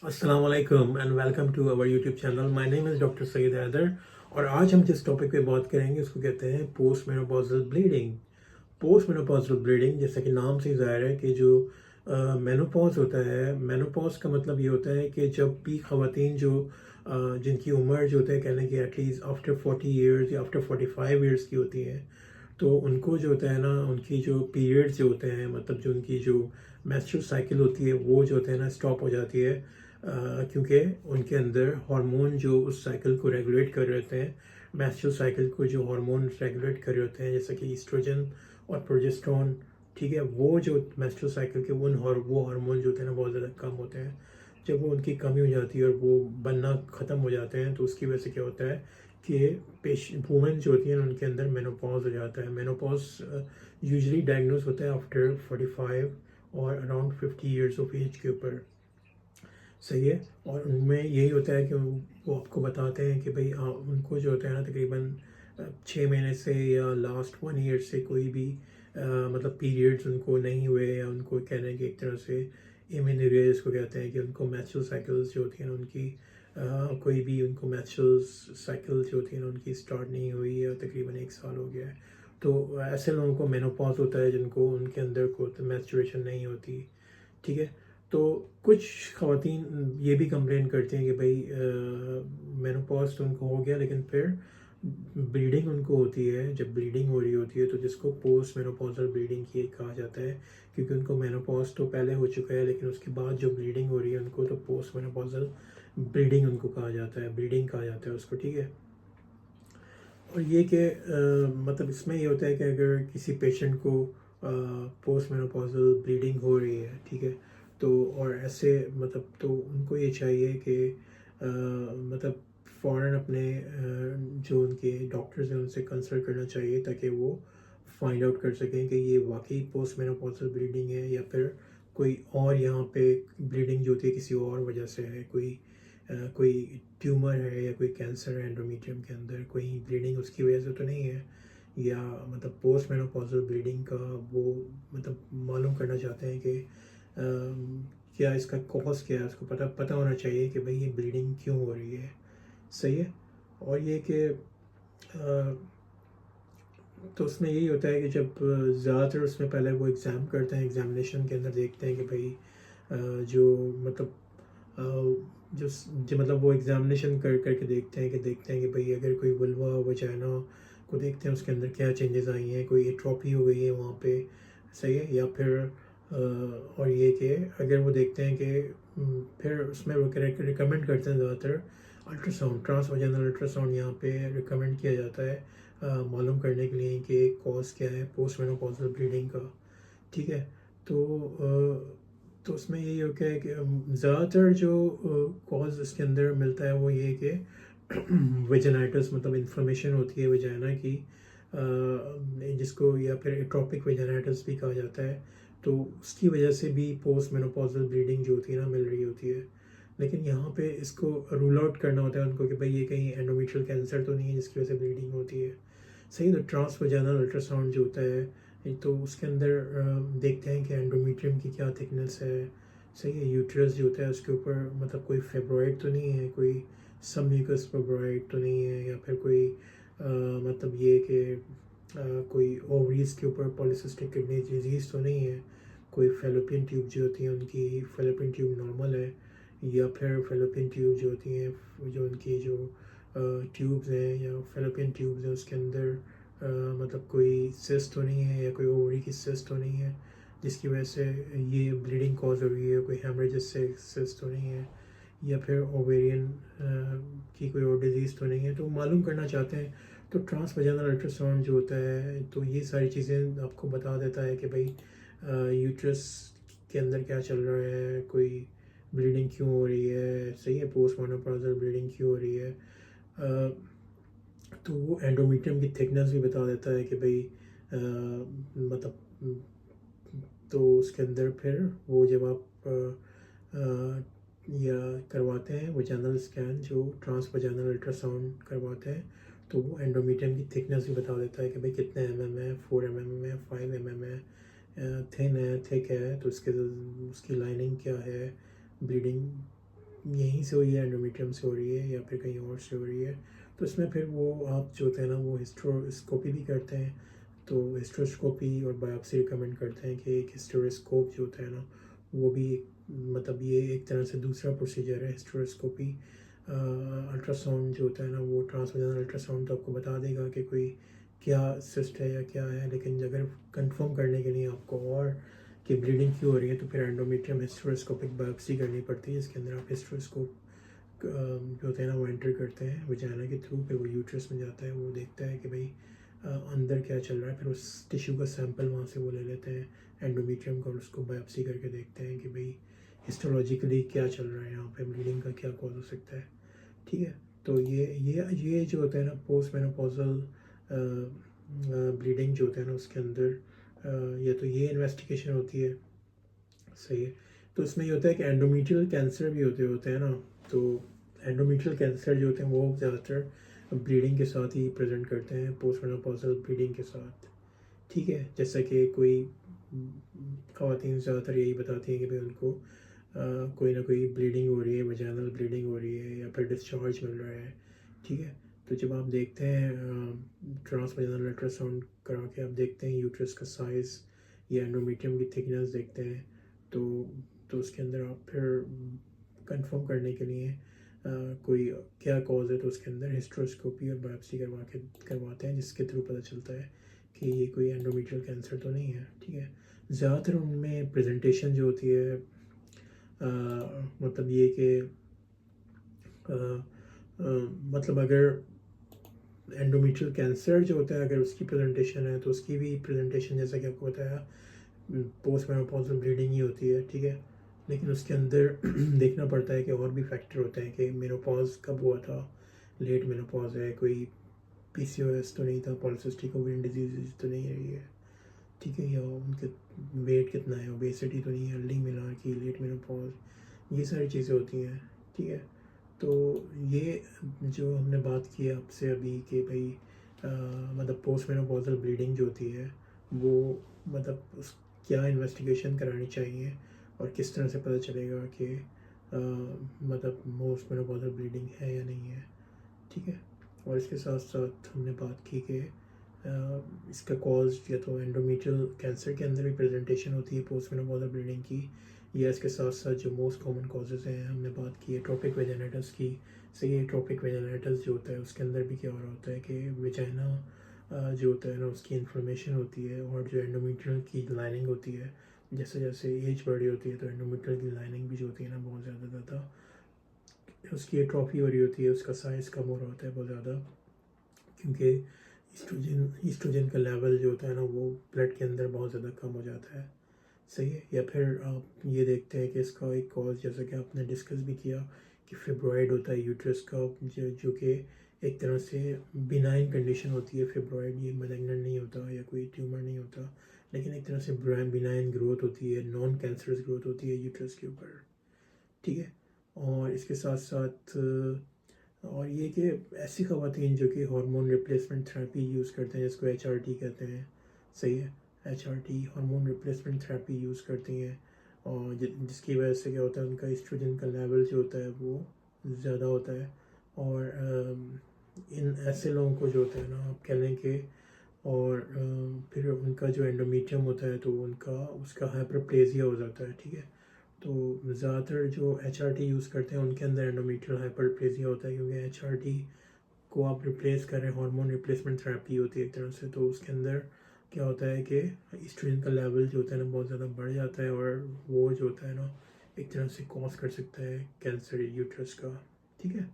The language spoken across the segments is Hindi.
अस्सलामुअलैकुम and welcome to our YouTube channel. My name is doctor Saeed Haider और आज हम जिस टॉपिक पे बात करेंगे उसको कहते हैं post menopausal bleeding. Post menopausal bleeding, जैसा कि नाम से ज़ाहिर है कि जो मेनोपॉज होता है, मेनोपॉज का मतलब ये होता है कि जब भी ख़वातीन जो जिनकी उम्र जो होता है कहने की एटलीस्ट आफ्टर 40 ईयर्स या आफ्टर 45 ईयर्स की होती है, तो उनको जो होता है ना, उनकी जो पीरियड्स जो होते हैं, मतलब जो उनकी जो मेंस्ट्रुअल साइकिल होती है वो जो होता है ना स्टॉप हो जाती है, क्योंकि उनके अंदर हार्मोन जो उस साइकिल को रेगुलेट कर रहे होते हैं, मेंस्ट्रुअल साइकिल को जो हार्मोन रेगुलेट कर रहे होते हैं जैसे कि ईस्ट्रोजन और प्रोजेस्टेरोन, ठीक है, वो जो मेंस्ट्रुअल साइकिल के वो हार्मोन जो होते हैं ना बहुत ज़्यादा कम होते हैं। जब वो उनकी कमी हो जाती है और वो बनना ख़त्म हो जाते हैं तो उसकी वजह से क्या होता है कि वूमेन जो होती हैं उनके अंदर मेनोपॉज हो जाता है। मेनोपॉज यूजुअली डायग्नोज होता है आफ्टर 45 और अराउंड 50 ईयर्स ऑफ एज के ऊपर। सही है। और उनमें यही होता है कि वो आपको बताते हैं कि भाई उनको जो होता है ना तकरीबन 6 महीने से या लास्ट 1 ईयर से कोई भी मतलब पीरियड्स उनको नहीं हुए, या उनको कहने की एक तरह से इमेन्यूरिया जिसको कहते हैं कि उनको मेंस्ट्रुअल साइकिल्स जो होती हैं ना उनकी कोई भी उनको मेंस्ट्रुअल साइकिल जो होती है ना उनकी स्टार्ट नहीं हुई या तकरीबन 1 साल हो गया है। तो ऐसे लोगों को मेनोपॉज होता है जिनको उनके अंदर को मेंस्ट्रुएशन नहीं होती, ठीक है। तो कुछ ख़वातीन ये भी कंप्लेन करते हैं कि भाई मेनोपॉज तो उनको हो गया लेकिन फिर ब्लीडिंग उनको होती है। जब ब्लीडिंग हो रही होती है तो जिसको पोस्ट मेनोपॉजल ब्लीडिंग की कहा जाता है, क्योंकि उनको मेनोपॉज तो पहले हो चुका है लेकिन उसके बाद जो ब्लीडिंग हो रही है उनको तो पोस्ट मेनोपॉजल ब्लीडिंग उनको कहा जाता है, ब्लीडिंग कहा जाता है उसको, ठीक है। और ये कि मतलब इसमें ये होता है कि अगर किसी पेशेंट को पोस्ट मेनोपॉजल ब्लीडिंग हो रही है, ठीक है, तो और ऐसे मतलब तो उनको ये चाहिए कि मतलब फ़ौरन अपने जो उनके डॉक्टर्स हैं उनसे कंसल्ट करना चाहिए ताकि वो फाइंड आउट कर सकें कि ये वाकई पोस्ट मेनोपॉजल ब्लीडिंग है या फिर कोई और यहाँ पे ब्लीडिंग जो होती है किसी और वजह से है, कोई ट्यूमर है या कोई कैंसर है एंडोमेट्रियम के अंदर, कोई ब्लीडिंग उसकी वजह से तो नहीं है, या मतलब पोस्ट मेनोपॉजल ब्लीडिंग का वो मतलब मालूम करना चाहते हैं कि क्या इसका कॉज क्या है, उसको पता पता होना चाहिए कि भाई ये ब्लीडिंग क्यों हो रही है। सही है। और ये कि तो उसमें यही होता है कि जब ज़्यादातर उसमें पहले वो एग्ज़ाम करते हैं, एग्ज़ामिनेशन के अंदर देखते हैं कि भाई जो मतलब जो मतलब वो एग्ज़ामिनेशन करके देखते हैं कि भाई अगर कोई वल्वा वजाइना को देखते हैं उसके अंदर क्या चेंजेस आई हैं, कोई एट्रोपी हो गई है वहाँ पे, सही है, या फिर और ये कि अगर वो देखते हैं कि फिर उसमें वो रिकमेंड करते हैं ज़्यादातर अल्ट्रासाउंड, ट्रांस वजाइनल अल्ट्रासाउंड यहाँ पे रिकमेंड किया जाता है मालूम करने के लिए कि कॉज क्या है पोस्ट मेनोपॉजल ब्लीडिंग का, ठीक है। तो तो उसमें यही हो गया है कि ज़्यादातर जो कॉज इसके अंदर मिलता है वो ये कि वेजानाइटिस मतलब इन्फ्लेमेशन होती है वेजाना की, जिसको या फिर एट्रोपिक वेजानाइटिस भी कहा जाता है। तो उसकी वजह से भी पोस्ट मेनोपॉजल ब्लीडिंग जो होती है ना मिल रही होती है। लेकिन यहाँ पे इसको रूल आउट करना होता है उनको कि भाई ये कहीं एंडोमेट्रियल कैंसर तो नहीं है जिसकी वजह से ब्लीडिंग होती है। सही। तो ट्रांस वजाइनल अल्ट्रासाउंड जो होता है तो उसके अंदर देखते हैं कि एंडोमेट्रियम की क्या थिकनेस है। सही है। यूट्रस जो होता है उसके ऊपर मतलब कोई फेब्रॉइड तो नहीं है, कोई सबम्यूकस फेब्रॉइड तो नहीं है, या फिर कोई मतलब ये कि कोई ओवरीज के ऊपर पॉलीसिस्टिक किडनी डिजीज़ तो नहीं है, कोई फेलोपियन ट्यूब जो होती है उनकी फेलोपियन ट्यूब नॉर्मल है, या फिर फेलोपियन ट्यूब जो होती हैं जो उनकी जो ट्यूब्स हैं या फेलोपियन ट्यूब्स हैं उसके अंदर मतलब कोई सिस्ट तो नहीं है या कोई ओवरी की सिस्ट तो नहीं है जिसकी वजह से ये ब्लीडिंग कॉज हो रही है, कोई हेमरेजेस से सिस्ट तो नहीं है, या फिर ओवेरियन की कोई और डिजीज़ तो नहीं है। तो मालूम करना चाहते हैं तो ट्रांस वजाइनल अल्ट्रासाउंड जो होता है तो ये सारी चीज़ें आपको बता देता है कि भाई यूट्रस के अंदर क्या चल रहा है, कोई ब्लीडिंग क्यों हो रही है, सही है, पोस्ट मेनोपॉजल ब्लीडिंग क्यों हो रही है। तो वो एंडोमेट्रियम की थिकनेस भी बता देता है कि भाई मतलब तो उसके अंदर फिर वो जब आप या करवाते हैं वजाइनल स्कैन जो ट्रांस वजाइनल अल्ट्रासाउंड करवाते हैं तो वो एंडोमेट्रियम की थिकनेस भी बता देता है कि भाई कितने है, 4 है, 5 है, थिन है, थिक है, तो उसके उसकी लाइनिंग क्या है, ब्लीडिंग यहीं से हुई है, एंडोमेट्रियम से हो रही है या फिर कहीं और से हो रही है, तो इसमें फिर वो आप जो होते हैं ना वो हिस्ट्रोस्कोपी भी करते हैं। तो हिस्ट्रोस्कोपी और बायोप्सी रिकमेंड करते हैं कि एक हिस्टोस्कोप जो होता है ना वो भी मतलब ये एक तरह से दूसरा प्रोसीजर है हिस्टोस्कोपी। अल्ट्रासाउंड जो होता है ना वो ट्रांसवेजनल अल्ट्रासाउंड तो आपको बता देगा कि कोई क्या सिस्ट है या क्या है, लेकिन अगर कंफर्म करने के लिए आपको और कि ब्लीडिंग क्यों हो रही है तो फिर एंडोमेट्रियम हिस्टोस्कोपिक बायोप्सी करनी पड़ती है। इसके अंदर आप हिस्टोस्कोप जो होते हैं ना वो एंटर करते हैं वजाना के थ्रू, फिर वो यूट्रस में जाता है, वो देखता है कि भाई अंदर क्या चल रहा है, फिर उस टिश्यू का सैंपल वहाँ से वो ले लेते हैं एंडोमेट्रियम का और उसको बायोप्सी करके देखते हैं कि भाई हिस्टोलॉजिकली क्या चल रहा है, यहाँ पे ब्लीडिंग का क्या कॉज हो सकता है। ठीक है, तो ये जो होता है ना पोस्ट मेनोपॉजल ब्लीडिंग जो होता है ना उसके अंदर ये तो ये इन्वेस्टिगेशन होती है। सही है, तो इसमें ये होता है कि एंडोमेट्रियल कैंसर भी होते हैं ना, तो एंडोमेट्रियल कैंसर जो होते हैं वो ज़्यादातर ब्लीडिंग के साथ ही प्रेजेंट करते हैं, पोस्ट मेनोपॉजल ब्लीडिंग के साथ। ठीक है, जैसा कि कोई ख़वातीन ज़्यादातर यही बताती हैं कि भाई उनको कोई ना कोई ब्लीडिंग हो रही है, वजाइनल ब्लीडिंग हो रही है या फिर डिस्चार्ज मिल रहा है। ठीक है, तो जब आप देखते हैं ट्रांसवजाइनल अल्ट्रासाउंड करा के आप देखते हैं यूट्रस का साइज़ या एंडोमेट्रियम की थिकनेस देखते हैं, तो उसके अंदर आप फिर कंफर्म करने के लिए कोई क्या कॉज है तो उसके अंदर हिस्ट्रोस्कोपी और बायोप्सी करवाते हैं, जिसके थ्रू पता चलता है कि ये कोई एंडोमेट्रियल कैंसर तो नहीं है। ठीक है, ज़्यादातर उनमें प्रेजेंटेशन जो होती है मतलब ये कि मतलब अगर एंडोमेट्रियल कैंसर जो होता है अगर उसकी प्रेजेंटेशन है तो उसकी भी प्रेजेंटेशन जैसा कि आपको बताया पोस्ट मेनोपॉजल ब्लीडिंग ही होती है। ठीक है, लेकिन उसके अंदर देखना पड़ता है कि और भी फैक्टर होते हैं कि मेनोपॉज कब हुआ था, लेट मेनोपॉज है, कोई पीसीओएस तो नहीं था, पॉलिसिस्टिक ओवेरियन डिजीज तो नहीं है ये। ठीक है, या उनके वेट कितना है, ओबेसिटी तो नहीं है, अर्ली मेनार्की, लेट मेनोपॉज, ये सारी चीज़ें होती हैं। ठीक है, तो ये जो हमने बात की आपसे अभी कि भाई मतलब पोस्ट मेनोपॉजल ब्लीडिंग जो होती है वो मतलब उस क्या इन्वेस्टिगेशन करानी चाहिए और किस तरह से पता चलेगा कि मतलब पोस्ट मेनोपॉजल ब्लीडिंग है या नहीं है। ठीक है, और इसके साथ साथ हमने बात की कि इसका कॉज या तो एंडोमेट्रियल कैंसर के अंदर भी प्रेजेंटेशन होती है पोस्ट मेनोपॉजल ब्लीडिंग की, या इसके साथ साथ जो मोस्ट कॉमन कॉजेज़ हैं हमने बात की है एट्रोपिक वेजाइनाइटिस की। सही है, एट्रोपिक वेजाइनाइटिस जो होता है उसके अंदर भी क्या हो रहा होता है कि वेजाइना जो होता है ना उसकी इन्फ्लेमेशन होती है, और जो एंडोमेट्रियल की लाइनिंग होती है जैसे जैसे एज बड़ी होती है तो एंडोमेट्रियल की लाइनिंग भी जो होती है ना बहुत ज़्यादा उसकी एट्रोफी हो रही होती है, उसका साइज़ कम हो रहा होता है बहुत ज़्यादा, क्योंकि ईस्ट्रोजन का लेवल जो होता है ना वो ब्लड के अंदर बहुत ज़्यादा कम हो जाता है। सही है, या फिर आप ये देखते हैं कि इसका एक कॉज जैसा कि आपने डिस्कस भी किया कि फिब्रॉइड होता है यूट्रस का, जो कि एक तरह से बिनाइन कंडीशन होती है। फिब्रॉइड ये मलिग्नेंट नहीं होता या कोई ट्यूमर नहीं होता, लेकिन एक तरह से बिनाइन ग्रोथ होती है, नॉन कैंसरस ग्रोथ होती है यूट्रस के ऊपर। ठीक है, और इसके साथ साथ और ये कि ऐसी ख़वातीन जो कि हार्मोन रिप्लेसमेंट थेरेपी यूज़ करते हैं जिसको HRT कहते हैं। सही है, HRT hormone replacement therapy use करती हैं, और जिसकी वजह से क्या होता है उनका एस्ट्रोजन का लेवल जो होता है वो ज़्यादा होता है, और इन ऐसे लोगों को जो होता है ना आप कह लें कि और फिर उनका जो एंडोमेट्रियम होता है तो उनका उसका हाइपरप्लेजिया हो जाता है। ठीक है, तो ज़्यादातर जो HRT यूज़ करते हैं उनके अंदर एंडोमेट्रियल हाइपरप्लेजिया होता है, क्योंकि HRT को आप रिप्लेस करें, हार्मोन रिप्लेसमेंट थेरेपी होती है एक तरह से, तो उसके अंदर क्या होता है कि एस्ट्रोजन का लेवल जो होता है ना बहुत ज़्यादा बढ़ जाता है, और वो जो होता है ना एक तरह से कॉज कर सकता है कैंसर यूट्रस का। ठीक है,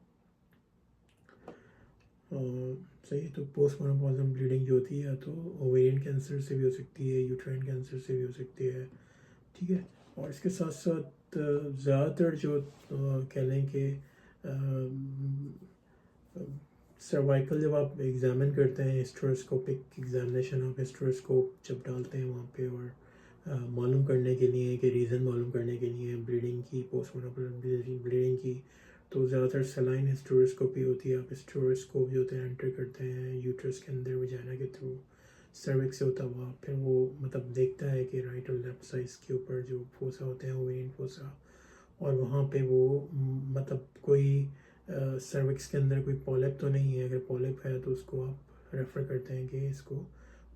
सही है, तो पोस्ट मेनोपॉजल ब्लीडिंग जो होती है तो ओवेरियन कैंसर से भी हो सकती है, यूट्राइन कैंसर से भी हो सकती है। ठीक है, और इसके साथ साथ ज़्यादातर जो कह लें कि सर्वाइकल जब आप एग्जामिन करते हैं, हिस्टोस्कोपिक एग्जामिनेशन ऑफ हिस्टोस्कोप जब डालते हैं वहाँ पे, और मालूम करने के लिए कि रीज़न मालूम करने के लिए ब्लीडिंग की, पोस्ट मेनोपॉजल ब्लीडिंग की, तो ज़्यादातर सलाइन हिस्टोस्कोपी होती है। आप हिस्टोस्कोप जो होते हैं एंटर करते हैं यूट्रस के अंदर वजाइना के थ्रू, सर्विक्स से होता हुआ, फिर वो मतलब देखता है कि राइट और लेफ्ट साइड के ऊपर जो फोसा होते हैं ओवेरियन फोसा, और वहाँ पे वो मतलब कोई सर्विक्स के अंदर कोई पॉलिप तो नहीं है। अगर पॉलिप है तो उसको आप रेफ़र करते हैं कि इसको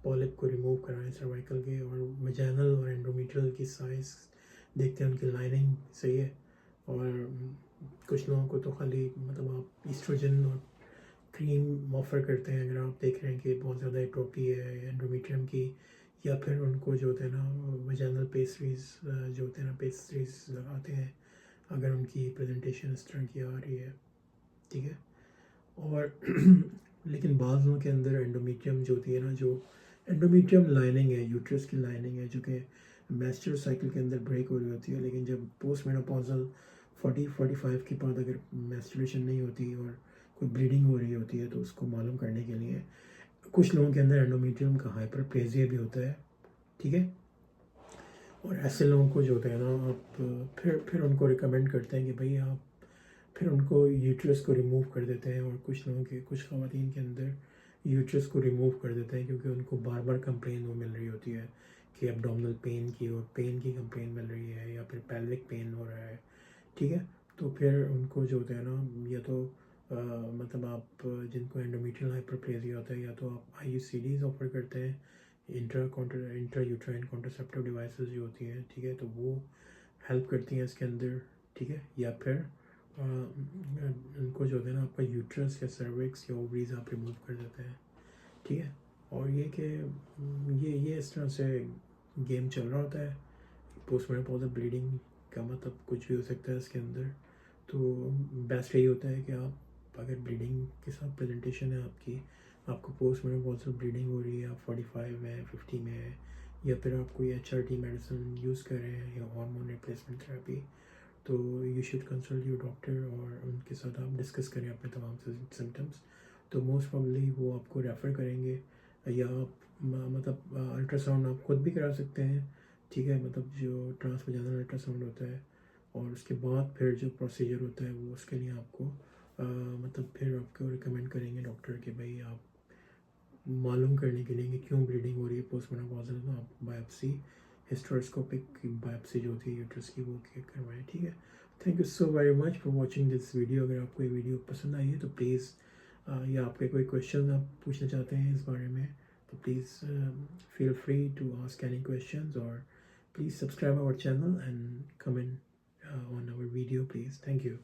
पॉलिप को रिमूव कराएं सर्वाइकल के। और वजाइनल और एंडोमेट्रियल की साइज़ देखते हैं, उनकी लाइनिंग सही है। और कुछ लोगों को तो खाली मतलब आप ईस्ट्रोजन और क्रीम ऑफ़र करते हैं अगर आप देख रहे हैं कि बहुत ज़्यादा एट्रोपी है एंडोमेट्रियम की, या फिर उनको जो होते हैं ना वजाइनल पेस्ट्रीज जो होते हैं ना पेस्ट्रीज लगाते हैं अगर उनकी प्रेजेंटेशन इस तरह की आ रही है, ठीक है। और लेकिन बाज़ लोगों के अंदर एंडोमेट्रियम जो होती है ना, जो एंडोमेट्रियम लाइनिंग है, यूट्रस की लाइनिंग है, जो कि मेंस्ट्रुअल साइकिल के अंदर ब्रेक हो रही होती है। लेकिन जब पोस्ट मेनोपॉजल 40-45 के बाद अगर मेंस्ट्रुएशन नहीं होती और कोई ब्लीडिंग हो रही होती है तो उसको मालूम करने के लिए कुछ लोगों के अंदर एंडोमेट्रियम का हाइपरप्लेजिया भी होता है, ठीक है। और ऐसे लोगों को जो होता है ना, आप फिर उनको रिकमेंड करते हैं कि भाई आप फिर उनको यूट्रस को रिमूव कर देते हैं। और कुछ लोगों के, कुछ ख़वातीन के अंदर यूट्रस को रिमूव कर देते हैं क्योंकि उनको बार बार कंप्लेन वो मिल रही होती है कि एब्डोमिनल पेन की और पेन की कंप्लेन मिल रही है, या फिर पेल्विक पेन हो रहा है, ठीक है। तो फिर उनको जो होता है ना, या तो मतलब आप जिनको एंडोमेट्रियल हाइपरप्लेजिया होता है, या तो आप IUCDs ऑफर करते हैं, इंट्रा यूट्राइन कॉन्ट्रासेप्टिव डिवाइसेस जो होती हैं, ठीक है, तो वो हेल्प करती हैं इसके अंदर, ठीक है। या फिर उनको जो होता है ना आपका यूट्रस या सर्विक्स या ओवरीज आप रिमूव कर देते हैं, ठीक है। और ये कि ये इस तरह से गेम चल रहा होता है। पोस्ट मेनोपॉजल ब्लीडिंग का मतलब कुछ भी हो सकता है इसके अंदर। तो बेस्ट यही होता है कि आप अगर ब्लीडिंग के साथ प्रेजेंटेशन है आपकी, आपको पोस्ट मेनोपॉजल ब्लीडिंग हो रही है, आप 45 में 50 में है, या फिर आप कोई HRT मेडिसिन यूज़ कर रहे हैं या हार्मोन रिप्लेसमेंट थेरेपी, तो you should consult your doctor और उनके साथ आप डिस्कस करें अपने तमाम सिम्टम्स। तो मोस्ट प्रॉब्ली वो आपको रेफ़र करेंगे, या आप मतलब अल्ट्रासाउंड आप खुद भी करा सकते हैं, ठीक है, मतलब जो ट्रांसवजाइनल अल्ट्रासाउंड होता है। और उसके बाद फिर जो प्रोसीजर होता है वो उसके लिए आपको मतलब फिर आपको रिकमेंड करेंगे डॉक्टर कि भाई आप मालूम करने के लिए कि क्यों ब्लीडिंग हो रही है पोस्ट मेनोपॉजल में, आप बायोप्सी, हिस्टोस्कोपिक बायोप्सी जो होती है यूट्रस की, वो करवाएं, ठीक है। Thank you so very much for watching this video. अगर आपको ये वीडियो पसंद आई है तो प्लीज़, या आपके कोई क्वेश्चन आप पूछना चाहते हैं इस बारे में, तो please feel free to ask any questions, और please subscribe our channel and comment on our video, please. Thank you.